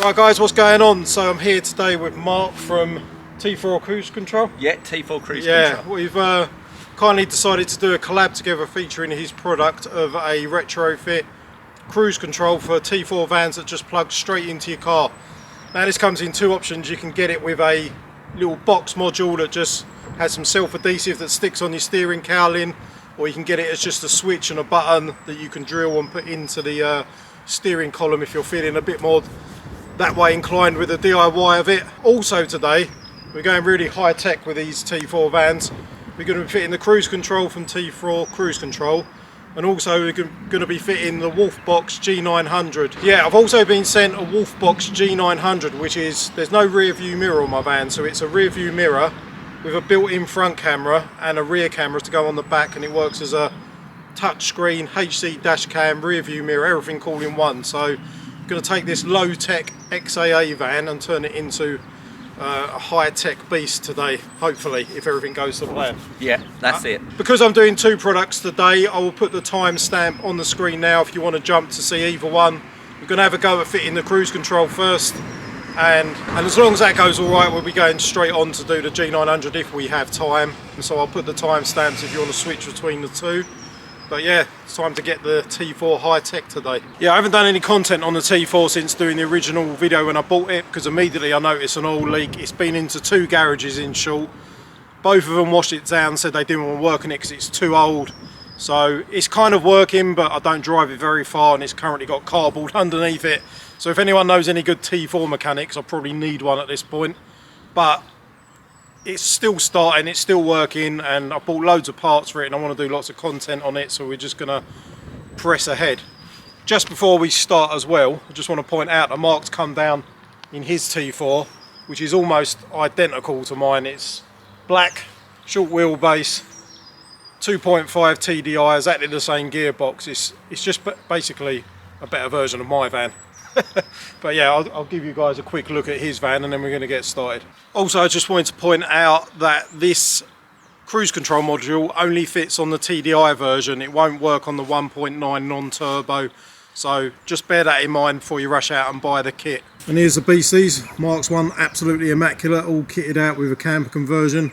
Right guys, what's going on? So I'm here today with Mark from T4 Cruise Control. Yeah, T4 Cruise Control. We've kindly decided to do a collab together featuring his product of a retrofit cruise control for T4 vans that just plugs straight into your car. Now this comes in two options. You can get it with a little box module that just has some self-adhesive that sticks on your steering cowling, or you can get it as just a switch and a button that you can drill and put into the steering column if you're feeling a bit more that way inclined with the DIY of it. Also today we're going really high tech with these T4 vans. We're going to be fitting the cruise control from T4 Cruise Control, and also we're going to be fitting the WOLFBOX G900. Yeah, I've also been sent a WOLFBOX G900, which is, there's no rear view mirror on my van, so it's a rear view mirror with a built-in front camera and a rear camera to go on the back, and it works as a touchscreen HC dashcam, rear view mirror, everything all in one. So I'm going to take this low-tech XAA van and turn it into a high-tech beast today, hopefully, if everything goes to plan. Yeah, that's it. Because I'm doing two products today, I will put the timestamp on the screen now if you want to jump to see either one. We're going to have a go at fitting the cruise control first, and as long as that goes all right, we'll be going straight on to do the G900 if we have time. And so I'll put the timestamps if you want to switch between the two. But yeah, it's time to get the T4 high tech today. Yeah, I haven't done any content on the T4 since doing the original video when I bought it, because immediately I noticed an oil leak. It's been into two garages in short. Both of them washed it down, said they didn't want to work on it because it's too old. So it's kind of working, but I don't drive it very far, and it's currently got cardboard underneath it. So if anyone knows any good T4 mechanics, I probably need one at this point. But it's still starting, it's still working, and I bought loads of parts for it and I want to do lots of content on it, so we're just going to press ahead. Just before we start as well, I just want to point out that Mark's come down in his T4, which is almost identical to mine. It's black, short wheelbase, 2.5 TDI, exactly the same gearbox. It's just basically a better version of my van. But yeah, I'll give you guys a quick look at his van and then we're going to get started. Also, I just wanted to point out that this cruise control module only fits on the TDI version. It won't work on the 1.9 non-turbo, so just bear that in mind before you rush out and buy the kit. And here's the beasties. Mark's one absolutely immaculate, all kitted out with a camper conversion,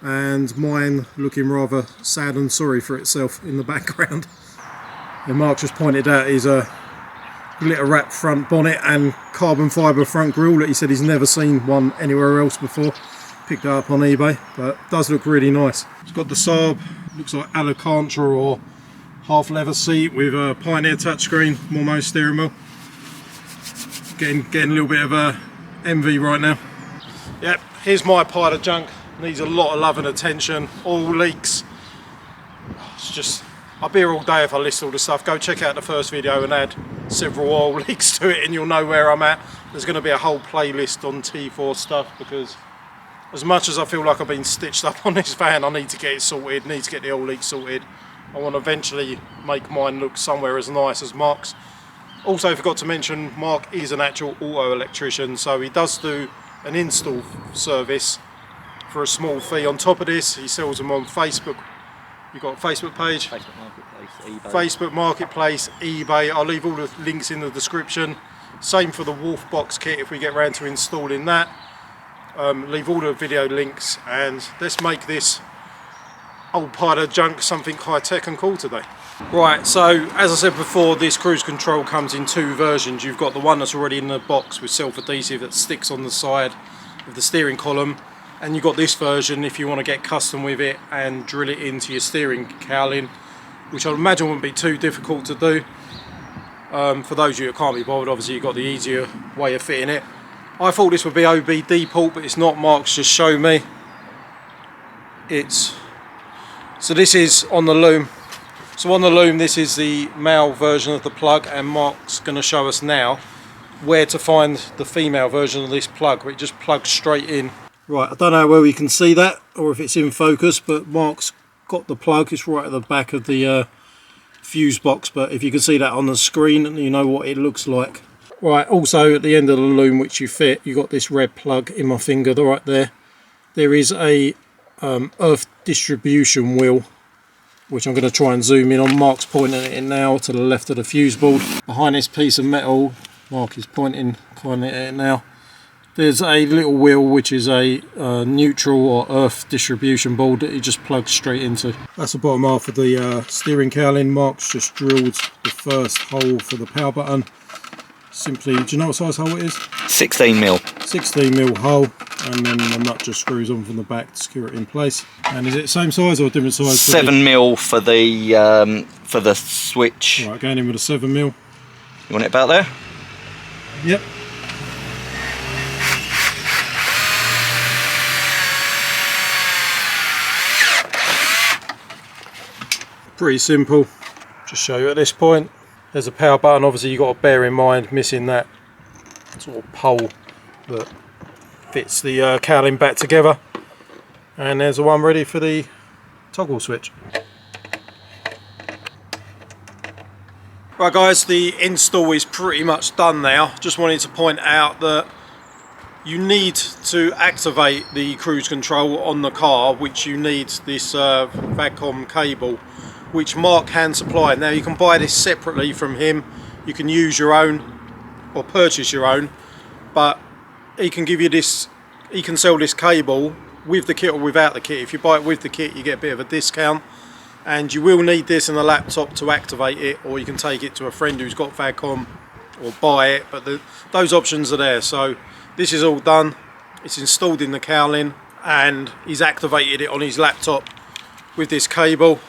and mine looking rather sad and sorry for itself in the background. And Mark just pointed out his glitter wrap front bonnet and carbon fibre front grille that he said he's never seen one anywhere else before. Picked it up on eBay, but it does look really nice. It's got the Saab, looks like Alcantara or half leather seat with a Pioneer touchscreen, Mormo steering wheel. Getting a little bit of envy right now. Yep, here's my pile of junk. Needs a lot of love and attention. Oil leaks. It's just, I'll be here all day if I list all the stuff. Go check out the first video and add several oil leaks to it and you'll know where I'm at. There's going to be a whole playlist on T4 stuff, because as much as I feel like I've been stitched up on this van, I need to get it sorted, need to get the oil leaks sorted. I want to eventually make mine look somewhere as nice as Mark's. Also forgot to mention, Mark is an actual auto electrician, so he does do an install service for a small fee. On top of this, he sells them on Facebook. You've got a Facebook page? Facebook Marketplace, eBay. Facebook Marketplace, eBay. I'll leave all the links in the description. Same for the WOLFBOX kit if we get around to installing that. Leave all the video links, and let's make this old pile of junk something high tech and cool today. Right, so as I said before, this cruise control comes in two versions. You've got the one that's already in the box with self-adhesive that sticks on the side of the steering column, and you've got this version if you want to get custom with it and drill it into your steering cowling, which I imagine wouldn't be too difficult to do. For those of you that can't be bothered, obviously you've got the easier way of fitting it. I thought this would be OBD port, but it's not. Mark's just showed me. So this is on the loom. So on the loom, this is the male version of the plug, and Mark's going to show us now where to find the female version of this plug, where it just plugs straight in. Right, I don't know whether you can see that or if it's in focus, but Mark's got the plug. It's right at the back of the fuse box, but if you can see that on the screen, you know what it looks like. Right, also at the end of the loom which you fit, you got this red plug in my finger right there. There is a earth distribution wheel, which I'm going to try and zoom in on. Mark's pointing it in now to the left of the fuse board. Behind this piece of metal Mark is pointing at it now. There's a little wheel which is a neutral or earth distribution board that you just plug straight into. That's the bottom half of the steering cowling. Mark's just drilled the first hole for the power button. Simply, do you know what size hole it is? 16mm. 16mm hole, and then the nut just screws on from the back to secure it in place. And is it the same size or a different size? 7mm for the switch. Right, going in with a 7mm. You want it about there? Yep. Pretty simple. Just show you at this point. There's a power button. Obviously you've got to bear in mind missing that sort of pole that fits the cowling back together. And there's the one ready for the toggle switch. Right guys, the install is pretty much done now. Just wanted to point out that you need to activate the cruise control on the car, which you need this Dashcam cable, which Mark can supply. Now you can buy this separately from him, you can use your own or purchase your own, but he can give you this, he can sell this cable with the kit or without the kit. If you buy it with the kit you get a bit of a discount, and you will need this in a laptop to activate it, or you can take it to a friend who's got Dashcam or buy it, but those options are there. So this is all done, it's installed in the cowling, and he's activated it on his laptop with this cable.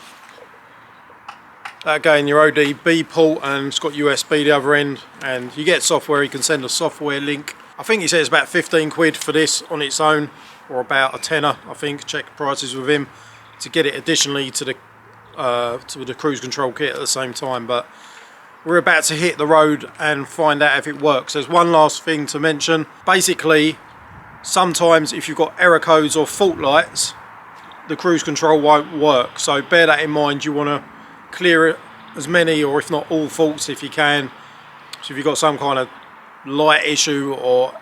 Again, your ODB port, and it's got USB the other end, and you get software. You can send a software link. I think he says it's about 15 quid for this on its own, or about a tenner, I think. Check prices with him to get it additionally to the cruise control kit at the same time. But we're about to hit the road and find out if it works. There's one last thing to mention. Basically, sometimes if you've got error codes or fault lights, the cruise control won't work. So bear that in mind. You want to clear as many, or if not all, faults if you can. So if you've got some kind of light issue or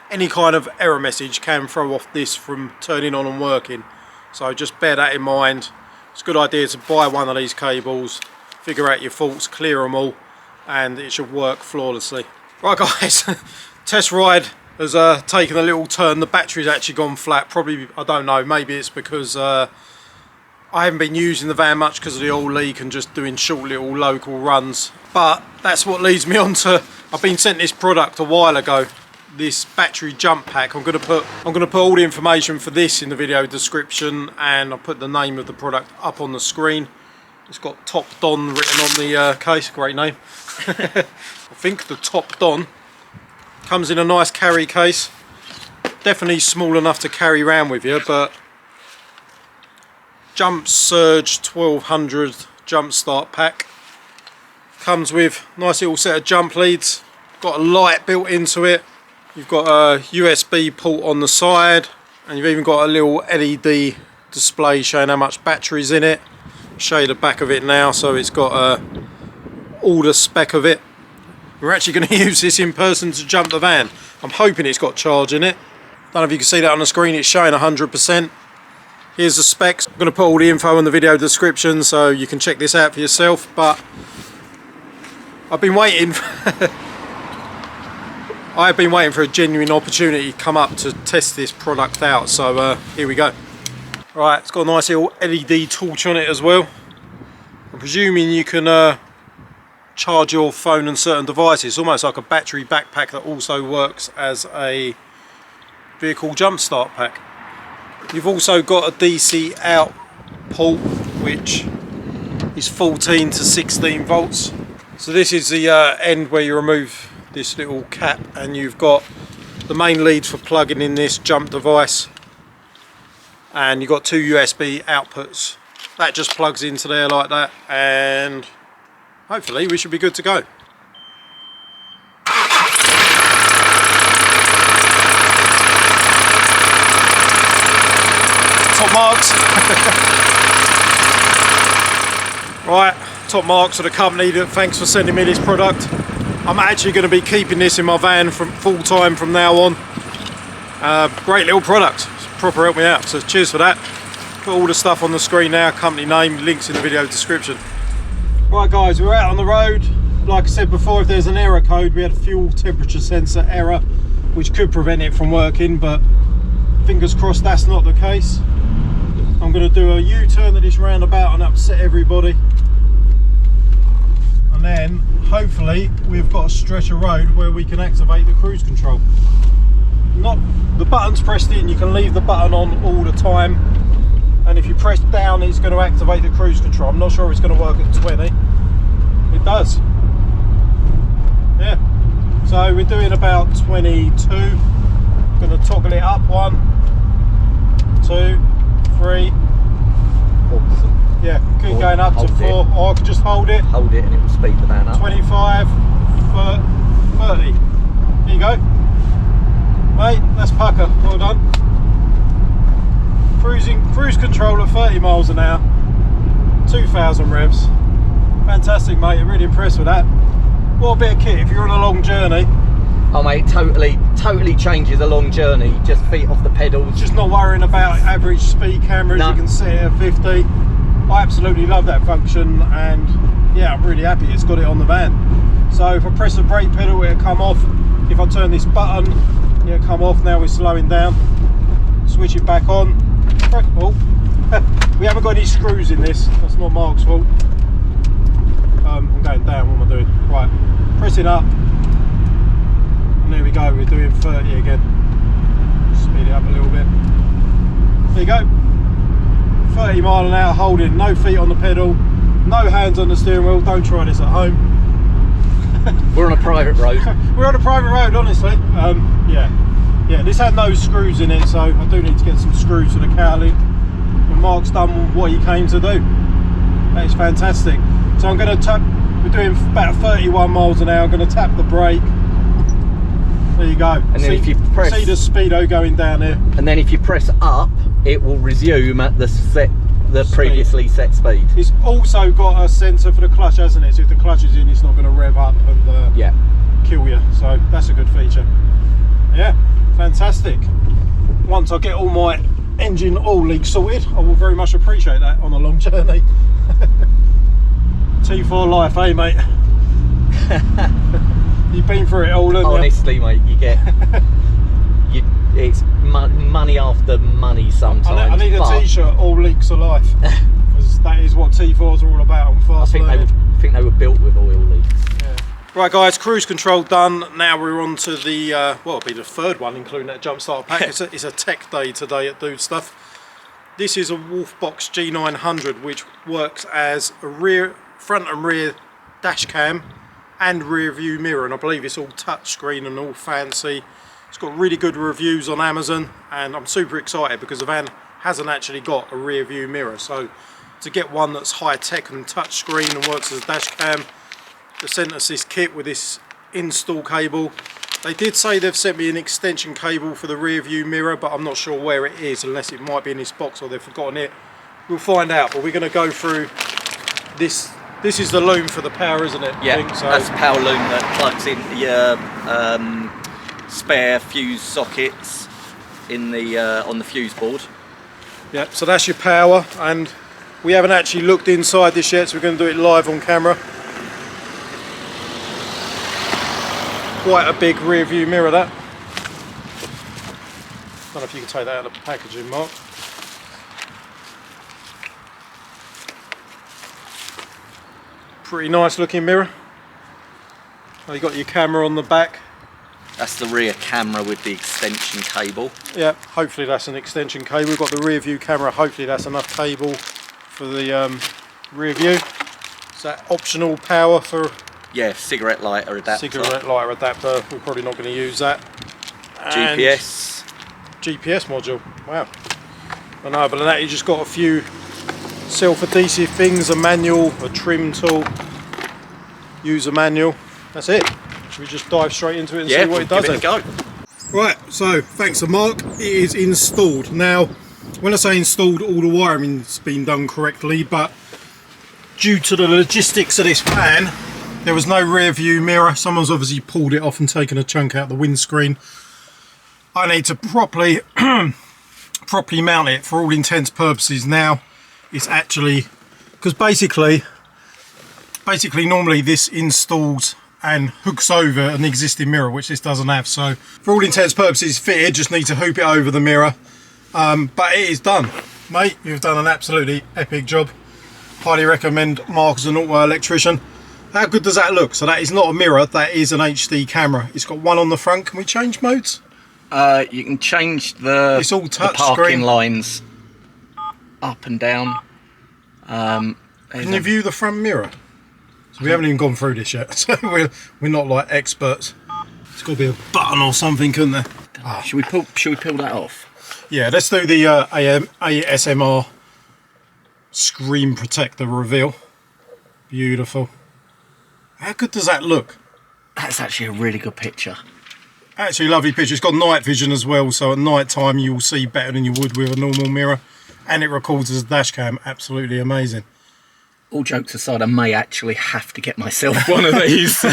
any kind of error message, can throw off this from turning on and working. So just bear that in mind. It's a good idea to buy one of these cables, figure out your faults, clear them all, and it should work flawlessly. Right guys, test ride has taken a little turn. The battery's actually gone flat. Probably, I don't know, maybe it's because I haven't been using the van much because of the oil leak and just doing short little local runs. But that's what leads me on to, I've been sent this product a while ago, this battery jump pack. I'm gonna put all the information for this in the video description, and I'll put the name of the product up on the screen. It's got TOPDON written on the case, great name. I think the TOPDON comes in a nice carry case. Definitely small enough to carry around with you, but Jump Surge 1200 jump start pack. Comes with a nice little set of jump leads. Got a light built into it. You've got a USB port on the side, and you've even got a little LED display showing how much battery's in it. I'll show you the back of it now. So it's got all the spec of it. We're actually going to use this in person to jump the van. I'm hoping it's got charge in it. Don't know if you can see that on the screen. It's showing 100%. Here's the specs. I'm going to put all the info in the video description so you can check this out for yourself. But I've been waiting. I've been waiting for a genuine opportunity to come up to test this product out. So here we go. Right, it's got a nice little LED torch on it as well. I'm presuming you can charge your phone and certain devices. It's almost like a battery backpack that also works as a vehicle jump start pack. You've also got a DC out port, which is 14 to 16 volts. So this is the end where you remove this little cap, and you've got the main lead for plugging in this jump device, and you've got two USB outputs. That just plugs into there like that, and hopefully we should be good to go. Top marks. Right, top marks for the company. Thanks for sending me this product. I'm actually going to be keeping this in my van from full time from now on. Great little product. It's proper helped me out. So cheers for that. Put all the stuff on the screen now. Company name, links in the video description. Right guys, we're out on the road. like I said before, if there's an error code, we had a fuel temperature sensor error which could prevent it from working, but fingers crossed that's not the case. I'm going to do a U-turn at this roundabout and upset everybody, and then hopefully we've got a stretch of road where we can activate the cruise control. Not the button's pressed in, you can leave the button on all the time, and if you press down it's going to activate the cruise control. I'm not sure it's going to work at 20. It does. Yeah, so we're doing about 22. Going to toggle it up, 1, 2, 3. Yeah, keep going up to 4, or I can just hold it. Hold it and it will speed the van up. 25, 30. There you go. Mate, that's pucker. Well done. Cruise control at 30 miles an hour. 2,000 revs. Fantastic, mate. I'm really impressed with that. What a bit of kit if you're on a long journey. Oh mate, totally changes a long journey. Just feet off the pedals. Just not worrying about average speed cameras. No. You can set it at 50. I absolutely love that function, and yeah, I'm really happy it's got it on the van. So if I press the brake pedal, it'll come off. If I turn this button, it'll come off. Now we're slowing down. Switch it back on. Oh, we haven't got any screws in this. That's not Mark's fault. I'm going down. What am I doing? Right, pressing up. And there we go, we're doing 30 again. Speed it up a little bit. There you go. 30 mile an hour holding, no feet on the pedal, no hands on the steering wheel. Don't try this at home. We're on a private road. We're on a private road, honestly. Yeah, this had no screws in it, so I do need to get some screws for the cowling. And Mark's done what he came to do. That is fantastic. So I'm going to tap, we're doing about 31 miles an hour. I'm going to tap the brake. There you go. And then if you press, see the speedo going down there. And then if you press up, it will resume at the previously set speed. It's also got a sensor for the clutch, hasn't it? So if the clutch is in, it's not going to rev up and kill you. So that's a good feature. Yeah, fantastic. Once I get all my engine oil leaks sorted, I will very much appreciate that on a long journey. T4 life, eh, mate? You've been through it all, haven't you? Honestly, mate, you get it's money after money sometimes. I need a t-shirt, all leaks are life, because that is what T4s are all about on fast I think they were built with oil leaks. Yeah. Right guys, cruise control done. Now we're on to the well, it'll be the third one, including that jump start pack. It's a tech day today at Dude Stuff. This is a WOLFBOX G900, which works as a front and rear dash cam and rear view mirror, and I believe it's all touch screen and all fancy. It's got really good reviews on Amazon, and I'm super excited because the van hasn't actually got a rear view mirror. So to get one that's high tech and touch screen and works as a dash cam, they sent us this kit with this install cable. They did say they've sent me an extension cable for the rear view mirror, but I'm not sure where it is, unless it might be in this box or they've forgotten it. We'll find out, but we're going to go through this. This is the loom for the power, isn't it? Yeah, so that's the power loom that plugs in your spare fuse sockets in the on the fuse board. Yeah, so that's your power, and we haven't actually looked inside this yet, so we're going to do it live on camera. Quite a big rear view mirror, that. I don't know if you can take that out of the packaging, Mark. Pretty nice looking mirror. Oh, you got your camera on the back. That's the rear camera with the extension cable. Yeah, hopefully that's an extension cable. We've got the rear view camera, hopefully that's enough cable for the rear view. Is that optional power for? Yeah, cigarette lighter adapter. Cigarette lighter adapter, we're probably not going to use that. And GPS. GPS module, wow. I know, but that you just got a few self-adhesive things, a manual, a trim tool, user manual, that's it. Should we just dive straight into it and see what it does? Give it a go. Right, so thanks to Mark, it is installed. Now, when I say installed, all the wiring's been done correctly, but due to the logistics of this van, there was no rear view mirror. Someone's obviously pulled it off and taken a chunk out the windscreen. I need to properly mount it for all intents purposes. Now it's actually, because basically basically normally this installs and hooks over an existing mirror, which this doesn't have. So for all intents and purposes fitted, just need to hoop it over the mirror. But it is done. Mate, you've done an absolutely epic job. Highly recommend Mark as an auto electrician. How good does that look? So that is not a mirror, that is an HD camera. It's got one on the front. Can we change modes? You can change the, it's all touch the parking screen lines up and down. Can you view the front mirror? So we haven't even gone through this yet, so we're not like experts. It's got to be a button or something, couldn't there? Oh. Should we peel that off? Yeah, let's do the ASMR screen protector reveal. Beautiful. How good does that look? That's actually a really good picture. Actually, lovely picture. It's got night vision as well, so at night time you will see better than you would with a normal mirror. And it records as a dash cam. Absolutely amazing. All jokes aside, I may actually have to get myself one of these.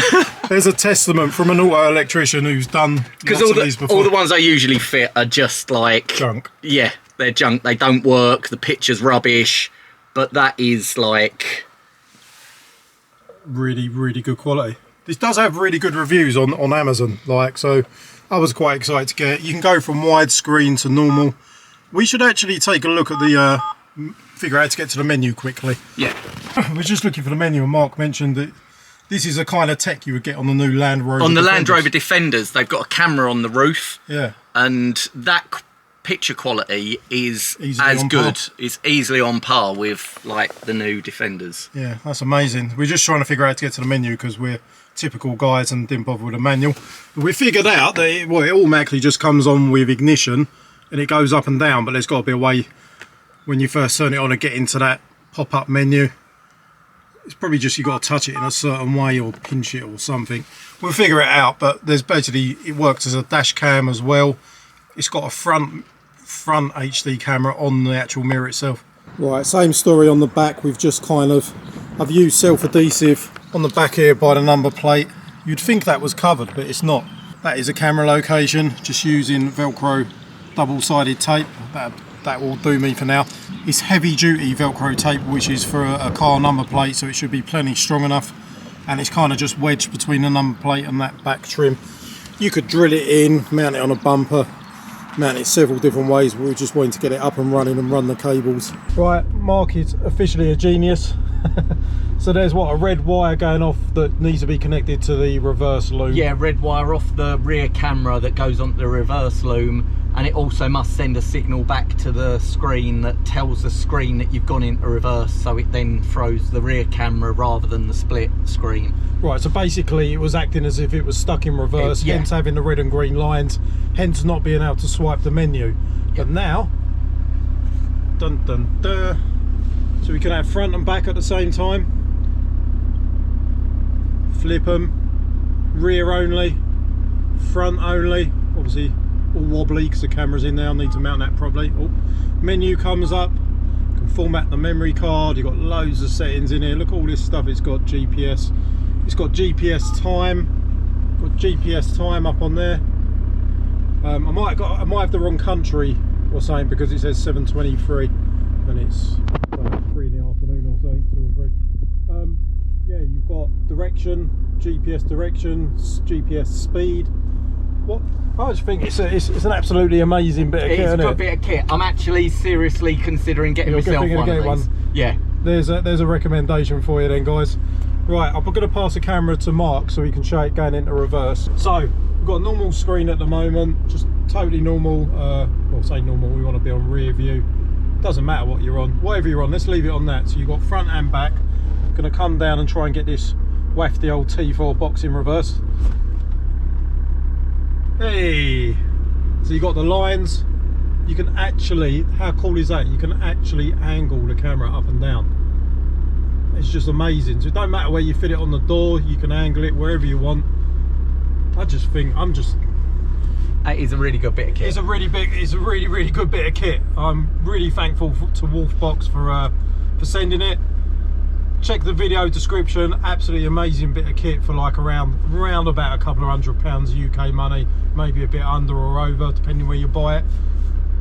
There's a testament from an auto electrician who's done lots of these before. All the ones I usually fit are just like... junk. Yeah, they're junk. They don't work. The picture's rubbish. But that is like... really, really good quality. This does have really good reviews on Amazon. So I was quite excited to get it. You can go from widescreen to normal. We should actually take a look at the... figure out how to get to the menu quickly. Yeah. We're just looking for the menu, and Mark mentioned that this is a kind of tech you would get on the new Land Rover. On the Land Rover Defenders, they've got a camera on the roof. Yeah. And that picture quality is easily as good. Par. It's easily on par with like the new Defenders. Yeah, that's amazing. We're just trying to figure out how to get to the menu because we're typical guys and didn't bother with a manual. But we figured out that it automatically just comes on with ignition and it goes up and down, but there's got to be a way when you first turn it on and get into that pop-up menu. It's probably just you got to touch it in a certain way or pinch it or something. We'll figure it out, but there's basically, it works as a dash cam as well. It's got a front HD camera on the actual mirror itself. Right, same story on the back. We've just I've used self-adhesive on the back here by the number plate. You'd think that was covered, but it's not. That is a camera location, just using Velcro double-sided tape. That will do me for now. It's heavy duty Velcro tape, which is for a car number plate, so it should be plenty strong enough. And it's kind of just wedged between the number plate and that back trim. You could drill it in, mount it on a bumper, mount it several different ways, but we're just wanting to get it up and running and run the cables. Right, Mark is officially a genius. So there's a red wire going off that needs to be connected to the reverse loom. Yeah, red wire off the rear camera that goes onto the reverse loom, and it also must send a signal back to the screen that tells the screen that you've gone into reverse, so it then throws the rear camera rather than the split screen. Right, so basically it was acting as if it was stuck in reverse, hence having the red and green lines, hence not being able to swipe the menu. But now, dun dun dun, so we can have front and back at the same time. Flip them, rear only, front only, obviously all wobbly because the camera's in there. I need to mount that properly. Oh, menu comes up, you can format the memory card, you've got loads of settings in here. Look at all this stuff. It's got GPS, it's got GPS time up on there. I might have the wrong country or something because it says 7:23 and it's 3 in the afternoon or something, 2 or 3. Yeah, you've got direction, GPS direction, GPS speed. What? I just think it's an absolutely amazing bit of kit. It's a good bit of kit. I'm actually seriously considering getting myself one of these. Yeah. There's a recommendation for you then, guys. Right, I'm going to pass the camera to Mark so he can show it going into reverse. So we've got a normal screen at the moment, just totally normal. Well, say normal. We want to be on rear view. Doesn't matter what you're on. Whatever you're on, let's leave it on that. So you've got front and back. Going to come down and try and get this wafty old T4 box in reverse. Hey, so you got the lines. You can actually, how cool is that? You can actually angle the camera up and down. It's just amazing. So it don't matter where you fit it on the door, you can angle it wherever you want. I just think it is a really good bit of kit. It's a really good bit of kit. I'm really thankful to WOLFBOX for sending it. Check the video description. Absolutely amazing bit of kit for like around about a couple of £100 UK money, maybe a bit under or over depending where you buy it.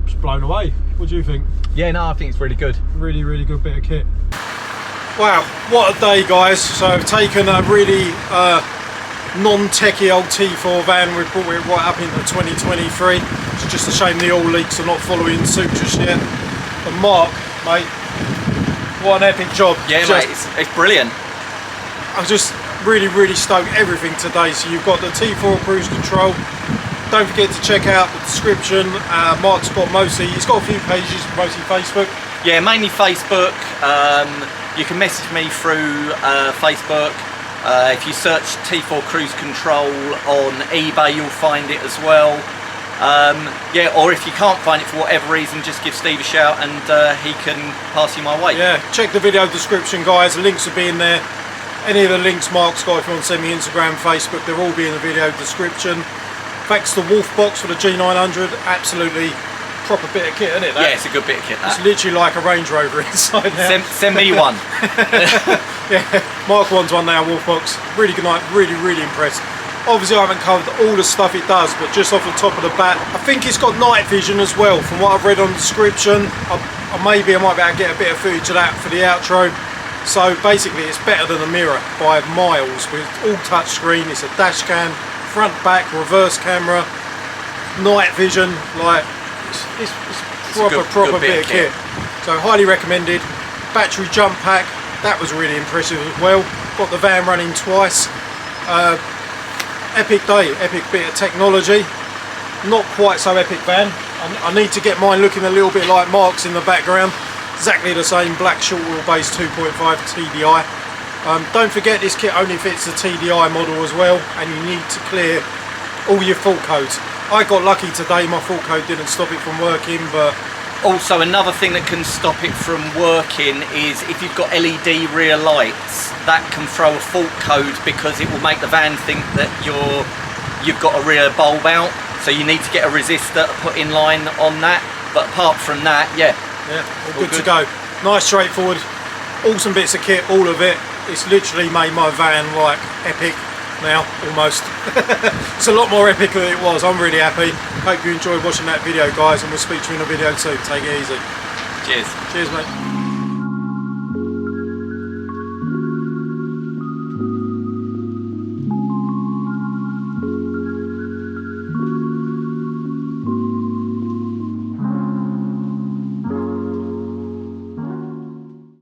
Just blown away. What do you think? Yeah, no, I think it's really good. Really good bit of kit. Wow, what a day, guys. So I've taken a really non-techie old T4 van, we've brought it right up into 2023. It's just a shame the oil leaks are not following suit just yet. And Mark, mate, what an epic job. Yeah, mate, it's brilliant. I'm just really stoked everything today. So you've got the T4 cruise control. Don't forget to check out the description. Mark's got he's got a few pages, mostly Facebook. Yeah, mainly Facebook. You can message me through Facebook. If you search T4 Cruise Control on eBay, you'll find it as well. Yeah, or if you can't find it for whatever reason, just give Steve a shout and he can pass you my way. Yeah, check the video description, guys. The links will be in there. Any of the links Mark's got, if you want to send me Instagram, Facebook, they'll all be in the video description. Thanks to WOLFBOX for the G900. Absolutely proper bit of kit, isn't it? That? Yeah, it's a good bit of kit, that. It's literally like a Range Rover inside now. Send me one. Yeah, Mark wants one now, WOLFBOX. Really good night, really impressed. Obviously I haven't covered all the stuff it does, but just off the top of the bat, I think it's got night vision as well. From what I've read on the description, I might be able to get a bit of footage of that for the outro. So basically it's better than a mirror by miles. With all touch screen, it's a dash cam, front, back, reverse camera, night vision, like it's proper bit of kit. So highly recommended. Battery jump pack, that was really impressive as well. Got the van running twice. Epic day, epic bit of technology. Not quite so epic van. I need to get mine looking a little bit like Mark's in the background. Exactly the same, black short wheelbase 2.5 TDI. Don't forget this kit only fits the TDI model as well, and you need to clear all your fault codes. I got lucky today, my fault code didn't stop it from working, but... Also, another thing that can stop it from working is if you've got LED rear lights, that can throw a fault code because it will make the van think that you've got a rear bulb out. So you need to get a resistor put in line on that. But apart from that, yeah, all good to go. Nice, straightforward, awesome bits of kit, all of it. It's literally made my van like epic now, almost. It's a lot more epic than it was. I'm really happy. Hope you enjoyed watching that video, guys, and we'll speak to you in a video too. Take it easy. Cheers. Cheers, mate.